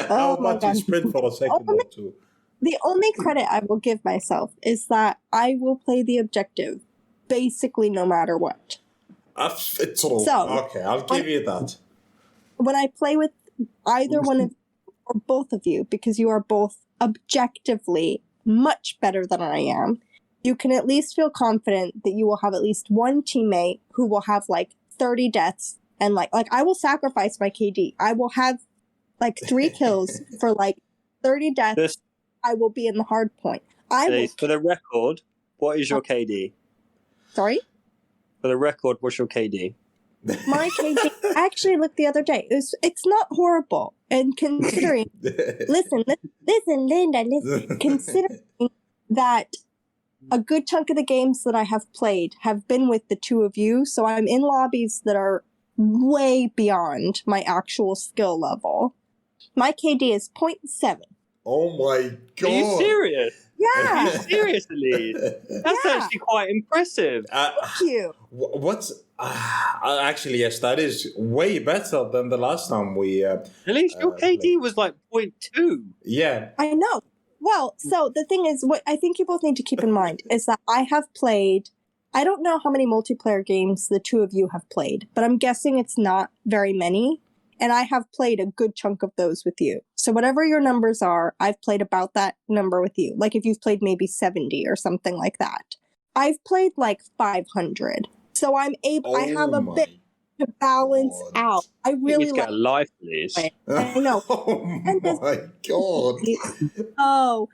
How about you sprint for a second or two? The only credit I will give myself is that I will play the objective basically no matter what. It's true. Okay, I'll give you that. When I play with either one of or both of you, because you are both objectively much better than I am, you can at least feel confident that you will have at least one teammate who will have like 30 deaths and like I will sacrifice my KD. I will have like 3 kills for like 30 deaths. I will be in the hard point. For the record, What is your KD? Sorry? For the record, what's your KD? My KD, I actually looked the other day. It's not horrible. And considering, listen, Linda, listen. Considering that a good chunk of the games that I have played have been with the two of you, so I'm in lobbies that are way beyond my actual skill level. My KD is 0.7. Oh my god! Are you serious? Yeah. Are you serious, Elise? That's actually quite impressive. Thank you. What's actually, yes, that is way better than the last time we. At least your KD played. was like 0.2. Yeah. I know. Well, so the thing is, what I think you both need to keep in mind is that I have played, I don't know how many multiplayer games the two of you have played, but I'm guessing it's not very many. And I have played a good chunk of those with you. So whatever your numbers are, I've played about that number with you. Like if you've played maybe 70 or something like that. I've played like 500. So I'm able, I have a bit to balance out. I really like get a life, Elise. I know. Oh my god. Oh,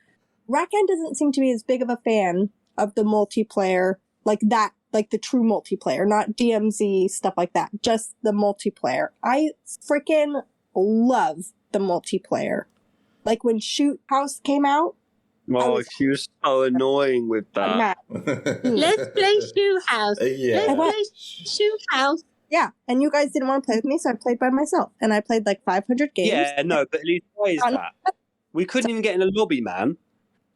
Rakan doesn't seem to be as big of a fan of the multiplayer like that, like the true multiplayer, not DMZ, stuff like that, just the multiplayer. I freaking love the multiplayer. Like when Shoot House came out. Oh, she was so annoying with that. Let's play Shoe House. Yeah. Let's play Shoe House. Yeah, and you guys didn't want to play with me, so I played by myself. And I played like 500 games. Yeah, no, but at least why is that? We couldn't even get in a lobby, man.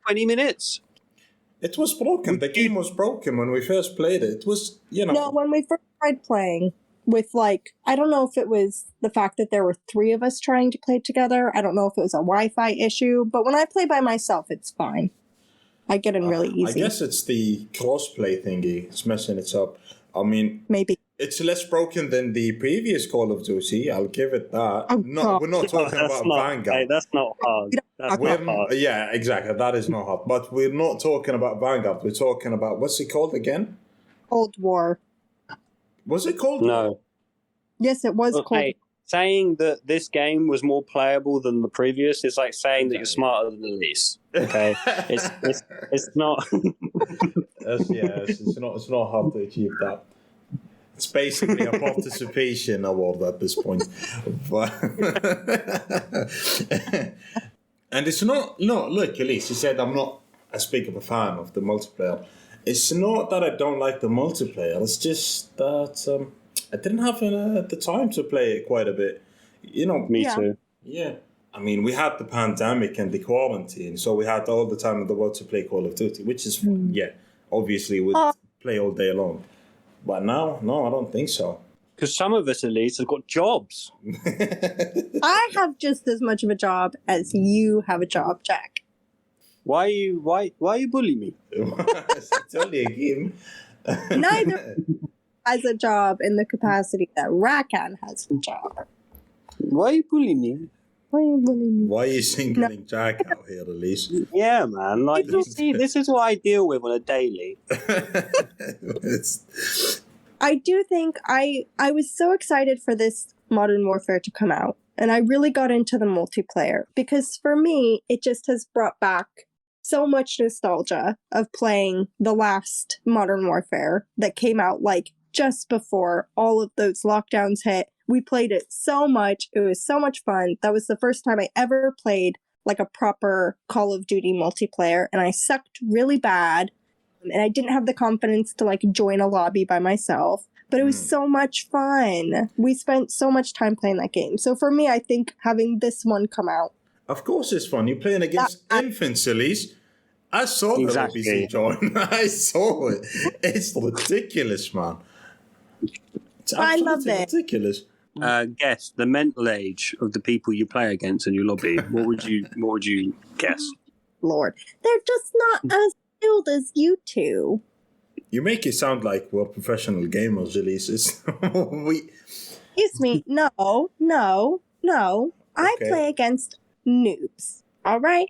20 minutes. It was broken. The game was broken when we first played it. It was, No, when we first tried playing with like, I don't know if it was the fact that there were 3 of us trying to play together. I don't know if it was a Wi-Fi issue, but when I play by myself, it's fine. I get in really easy. I guess it's the crossplay thingy. It's messing it up. I mean, maybe it's less broken than the previous Call of Duty. I'll give it that. Oh, no, we're not talking about Vanguard. Hey, that's not hard. That's not hard. Yeah, exactly. That is not hard. But we're not talking about Vanguard. We're talking about, what's it called again? Cold War. Was it called? No. Yes, it was Cold War. Saying that this game was more playable than the previous is like saying that you're smarter than Elise. Okay, it's not. It's not hard to achieve that. It's basically a participation award at this point. And it's not. No, look, Elise, you said I'm not as big of a fan of the multiplayer. It's not that I don't like the multiplayer. It's just that. I didn't have the time to play it quite a bit. Me too. Yeah. I mean, we had the pandemic and the quarantine, so we had all the time in the world to play Call of Duty, which is fun. Yeah, obviously we'd play all day long. But now, no, I don't think so. Because some of us, Elise, have got jobs. I have just as much of a job as you have a job, Jack. Why you bullying me? It's only a game. Neither has a job in the capacity that Rakan has a job. Why are you bullying me? Why are you bullying me? Why are you singling Jack out here, Elise? Yeah, man. Like, you see, this is what I deal with on a daily. I do think I was so excited for this Modern Warfare to come out. And I really got into the multiplayer. Because for me, it just has brought back so much nostalgia of playing the last Modern Warfare that came out like just before all of those lockdowns hit. We played it so much. It was so much fun. That was the first time I ever played like a proper Call of Duty multiplayer, and I sucked really bad. And I didn't have the confidence to like join a lobby by myself, but it was so much fun. We spent so much time playing that game. So for me, I think having this one come out. Of course it's fun. You're playing against infants, Elise. I saw the Exactly. BBC join. I saw it. It's ridiculous, man. It's I love absolutely it. ridiculous. Guess the mental age of the people you play against in your lobby. What would you guess? Lord, they're just not as skilled as you two. You make it sound like we're professional gamers, Elise. Excuse me. No. I play against noobs. All right?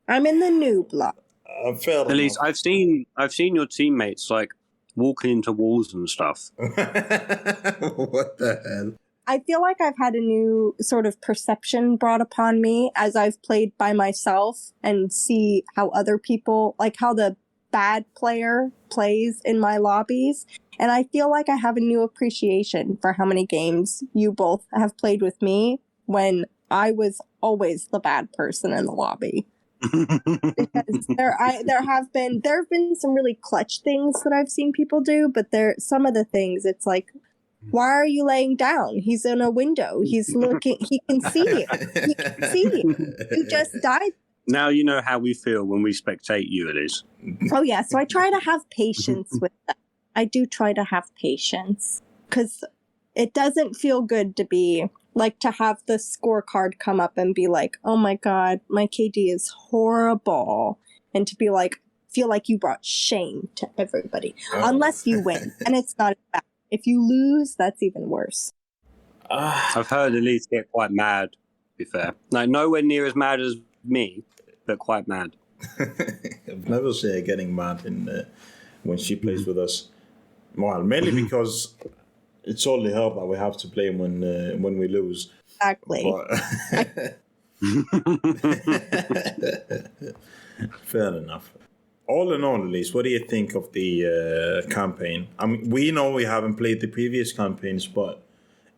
I'm in the noob lot. Fair Elise, enough. I've seen your teammates like walking into walls and stuff. What the hell? I feel like I've had a new sort of perception brought upon me as I've played by myself and see how other people, like how the bad player plays in my lobbies. And I feel like I have a new appreciation for how many games you both have played with me when I was always the bad person in the lobby. Because there have been some really clutch things that I've seen people do, but some of the things it's like, why are you laying down? He's in a window. He's looking. He can see you. He can see you. You just died. Now you know how we feel when we spectate you, Elise. Oh yeah, so I try to have patience with that. I do try to have patience because it doesn't feel good to be like to have the scorecard come up and be like, oh my god, my KD is horrible, and to be like, feel like you brought shame to everybody, unless you win, and it's not bad. If you lose, that's even worse. I've heard Elise get quite mad, to be fair. Like, nowhere near as mad as me, but quite mad. I've never seen her getting mad when she plays with us. Well, mainly because it's only her that we have to blame when we lose. Exactly. Fair enough. All in all, Elise, what do you think of the campaign? I mean, we know we haven't played the previous campaigns, but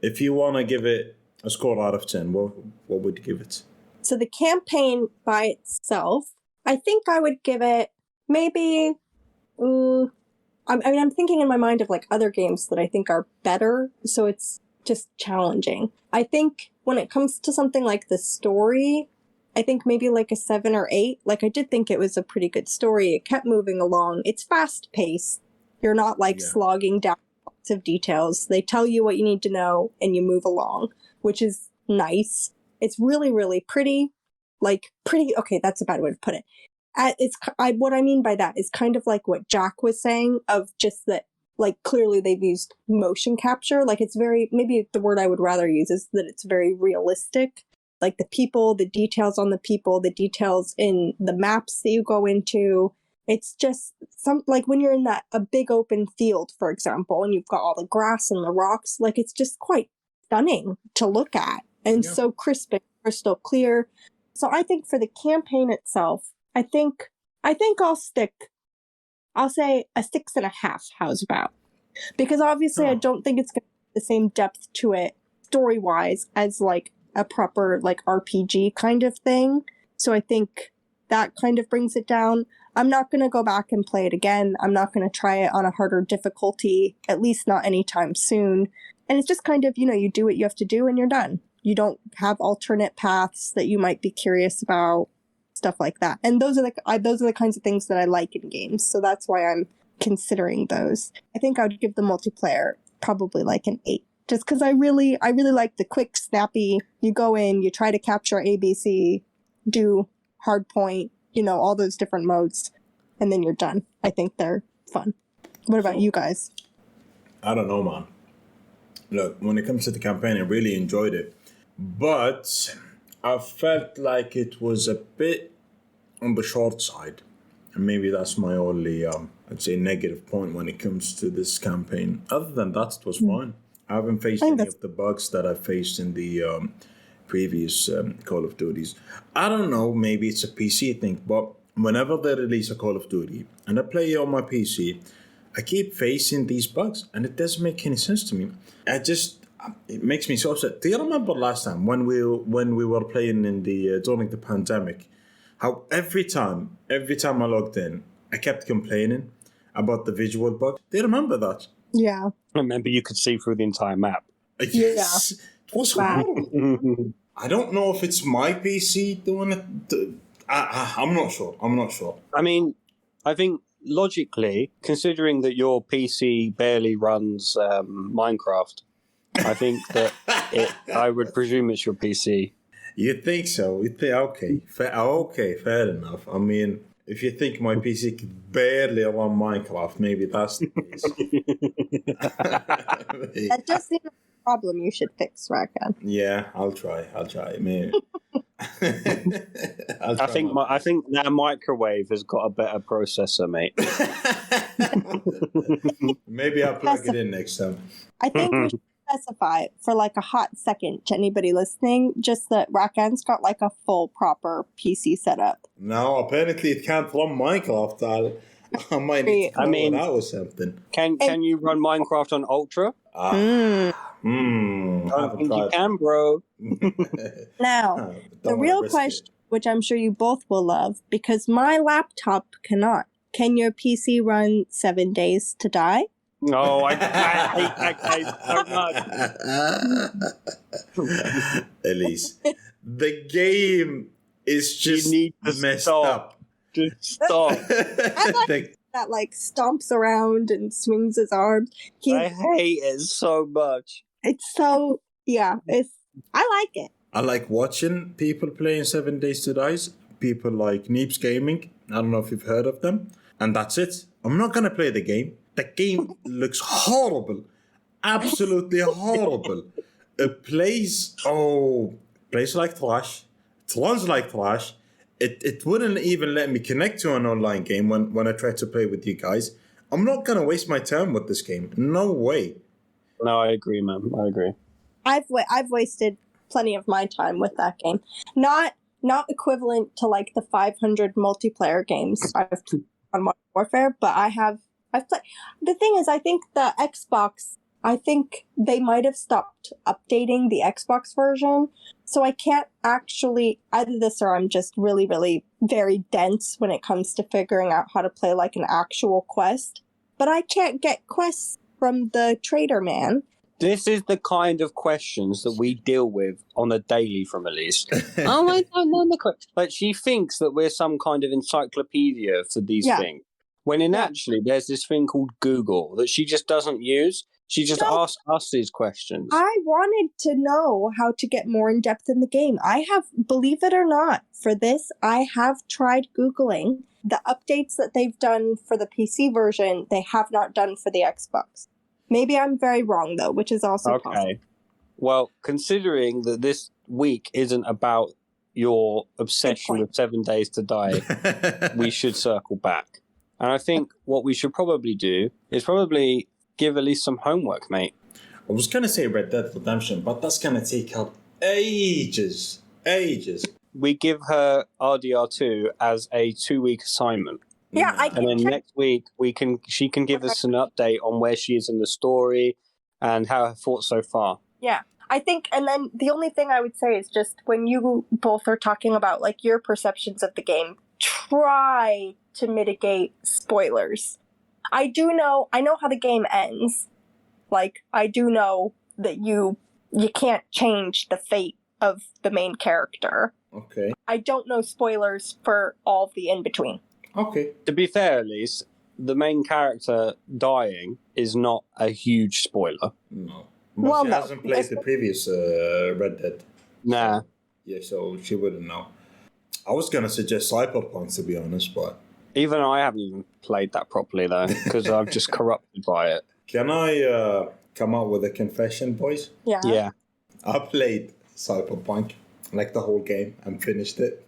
if you want to give it a score out of 10, what would you give it? So the campaign by itself, I think I would give it maybe... I'm thinking in my mind of like other games that I think are better, so it's just challenging. I think when it comes to something like the story, I think maybe like a 7 or 8. Like, I did think it was a pretty good story. It kept moving along. It's fast paced. You're not like slogging down lots of details. They tell you what you need to know and you move along, which is nice. It's really, really pretty. Like, pretty, okay, that's a bad way to put it. What I mean by that is kind of like what Jack was saying, of just that, like, clearly they've used motion capture. Like, it's very, maybe the word I would rather use is that it's very realistic. Like, the people, the details on the people, the details in the maps that you go into. It's just like when you're in a big open field, for example, and you've got all the grass and the rocks, like, it's just quite stunning to look at and so crisp and crystal clear. So I think for the campaign itself, I think I'll say a 6.5. How's about? Because obviously I don't think it's going to have the same depth to it story-wise as like a proper like RPG kind of thing. So I think that kind of brings it down. I'm not going to go back and play it again. I'm not going to try it on a harder difficulty, at least not anytime soon. And it's just kind of, you do what you have to do and you're done. You don't have alternate paths that you might be curious about. Stuff like that, and those are the kinds of things that I like in games. So that's why I'm considering those. I think I would give the multiplayer probably like an 8, just because I really like the quick, snappy. You go in, you try to capture ABC, do hard point, all those different modes, and then you're done. I think they're fun. What about you guys? I don't know, man. Look, when it comes to the campaign, I really enjoyed it, but I felt like it was a bit on the short side. And maybe that's my only, I'd say, negative point when it comes to this campaign. Other than that, it was fine. I haven't faced any of the bugs that I faced in the previous Call of Duties. I don't know, maybe it's a PC thing, but whenever they release a Call of Duty and I play it on my PC, I keep facing these bugs and it doesn't make any sense to me. It makes me so upset. Do you remember last time when we were playing in the during the pandemic, how every time I logged in, I kept complaining about the visual bug? Do you remember that? Yeah. I remember you could see through the entire map. Yes. Yeah. It was horrible. I don't know if it's my PC doing it. I'm not sure. I mean, I think logically, considering that your PC barely runs Minecraft, I think that I would presume it's your PC. You think so? Okay, fair enough. I mean, if you think my PC could barely run Minecraft, maybe that's the case. That does seem like a problem you should fix, Rakan. Yeah, I'll try. Maybe. I think that microwave has got a better processor, mate. Maybe I'll plug it in next time. I think we should specify for like a hot second to anybody listening, just that Rakan's got like a full proper PC setup. No, apparently it can't run Minecraft. I might need to I that or something. Can you run Minecraft on Ultra? I I haven't think tried. you can, bro. Now, the real question, which I'm sure you both will love, because my laptop cannot. Can your PC run 7 Days to Die? No, I hate that game so much. Elise, the game is just You need to messed stop. up. Just stop. That like stomps around and swings his arms. I hate it so much. It's so I like it. I like watching people playing 7 Days to Die. People like Neeps Gaming. I don't know if you've heard of them. And that's it. I'm not gonna play the game. The game looks horrible. Absolutely horrible. It plays like trash. It runs like trash. It wouldn't even let me connect to an online game when I tried to play with you guys. I'm not gonna waste my time with this game. No way. No, I agree, man. I agree. I've wasted plenty of my time with that game. Not equivalent to like the 500 multiplayer games I've played on Modern Warfare, but I've played. The thing is, I think the Xbox, they might have stopped updating the Xbox version, so I can't actually, either this or I'm just really, really very dense when it comes to figuring out how to play like an actual quest. But I can't get quests from the Trader Man. This is the kind of questions that we deal with on a daily from Elise. Oh, I don't know the question. Like, she thinks that we're some kind of encyclopedia for these things. When actually, there's this thing called Google that she just doesn't use. She just asks us these questions. I wanted to know how to get more in depth in the game. I have, believe it or not, for this, I have tried Googling the updates that they've done for the PC version. They have not done for the Xbox. Maybe I'm very wrong, though, which is also possible. Well, considering that this week isn't about your obsession with 7 Days to Die, we should circle back. And I think what we should probably do is probably give Elise some homework, mate. I was going to say Red Dead Redemption, but that's going to take up ages. We give her RDR2 as a 2-week assignment. Yeah, I can. And then next week she can give us an update on where she is in the story and how her thoughts so far. Yeah, I think, and then the only thing I would say is just when you both are talking about like your perceptions of the game, try to mitigate spoilers. I know how the game ends. Like, I do know that you can't change the fate of the main character. Okay. I don't know spoilers for all of the in-between. Okay. To be fair, Elise, the main character dying is not a huge spoiler. No. But she hasn't played the previous Red Dead. Nah. Yeah, so she wouldn't know. I was going to suggest Cyberpunk, to be honest, but... Even I haven't even played that properly, though, because I'm just corrupted by it. Can I come out with a confession, boys? Yeah. Yeah. I played Cyberpunk, like the whole game, and finished it.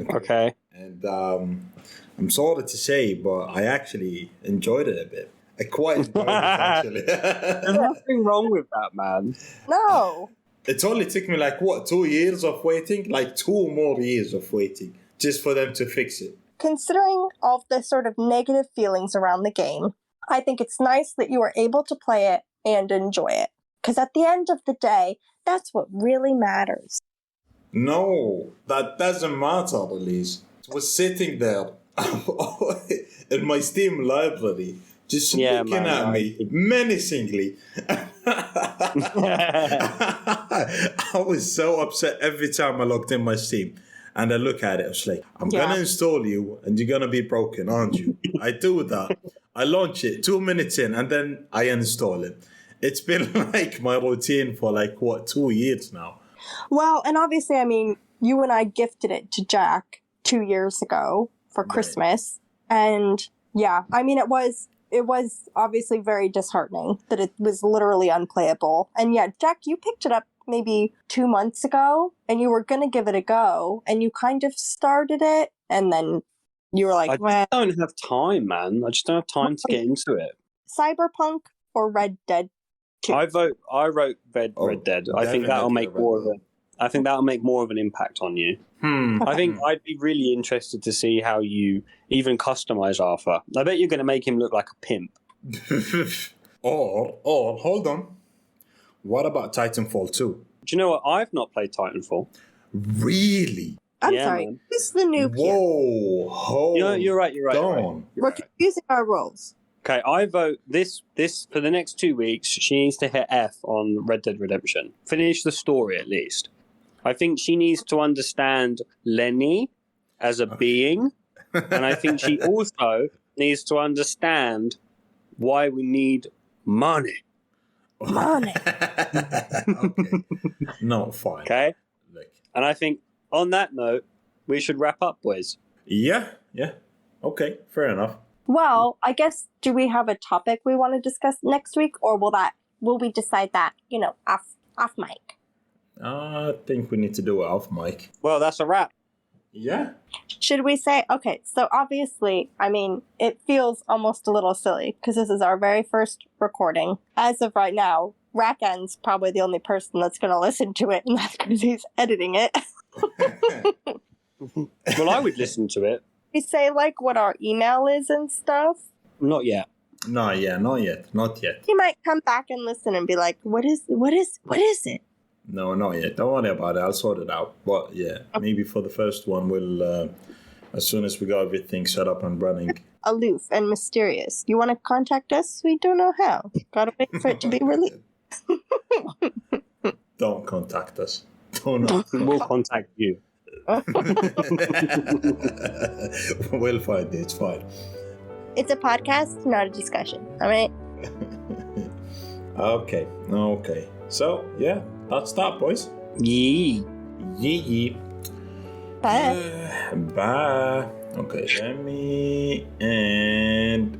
Okay. And I'm sorry to say, but I actually enjoyed it a bit. I quite enjoyed it, actually. There's nothing wrong with that, man. No. It only took me, 2 years of waiting? 2 more years of waiting, just for them to fix it. Considering all the sort of negative feelings around the game, I think it's nice that you were able to play it and enjoy it. Because at the end of the day, that's what really matters. No, that doesn't matter, Elise. It was sitting there in my Steam library, just looking at me menacingly. I was so upset every time I logged in my Steam. And I look at it, I was like, I'm going to install you and you're going to be broken, aren't you? I do that. I launch it 2 minutes in and then I install it. It's been my routine for 2 years now. Well, and obviously, I mean, you and I gifted it to Jack 2 years ago for Christmas. And yeah, I mean, it was obviously very disheartening that it was literally unplayable. And yeah, Jack, you picked it up maybe 2 months ago and you were going to give it a go and you kind of started it and then you were like, I don't have time, man. I just don't have time to get into it. Cyberpunk or Red Dead 2? I wrote Red Dead. I think that'll make more of I think that'll make more of an impact on you. I think I'd be really interested to see how you even customize Arthur. I bet you're going to make him look like a pimp. or hold on. What about Titanfall 2? Do you know what? I've not played Titanfall. Really? I'm Yeah, sorry. man. Who's the noob here? Whoa, hold You're right. on. We're confusing our roles. Okay, I vote this for the next 2 weeks. She needs to hit F on Red Dead Redemption. Finish the story at least. I think she needs to understand Lenny as a being, and I think she also needs to understand why we need money. Money. Okay. No, fine. Okay, Look. and I think on that note, we should wrap up, boys. Yeah. Okay, fair enough. Well, I guess, do we have a topic we want to discuss next week, or will we decide that, off mic? I think we need to do it off mic. Well, that's a wrap. Yeah. Should we say, okay, so obviously, I mean, it feels almost a little silly because this is our very first recording. As of right now, Rakan's probably the only person that's going to listen to it, and that's because he's editing it. Well, I would listen to it. We say, what our email is and stuff. Not yet. Not yet. He might come back and listen and be like, what is it? No, not yet. Don't worry about it. I'll sort it out. But yeah, maybe for the first one, we'll, as soon as we got everything set up and running. Aloof and mysterious. You want to contact us? We don't know how. Gotta wait for it to be released. Don't contact us. Don't. We'll contact you. We'll find it. It's fine. It's a podcast, not a discussion. All right? Okay. So, yeah, that's that, boys. Yee. Yee. Bye. Bye. Okay, let me and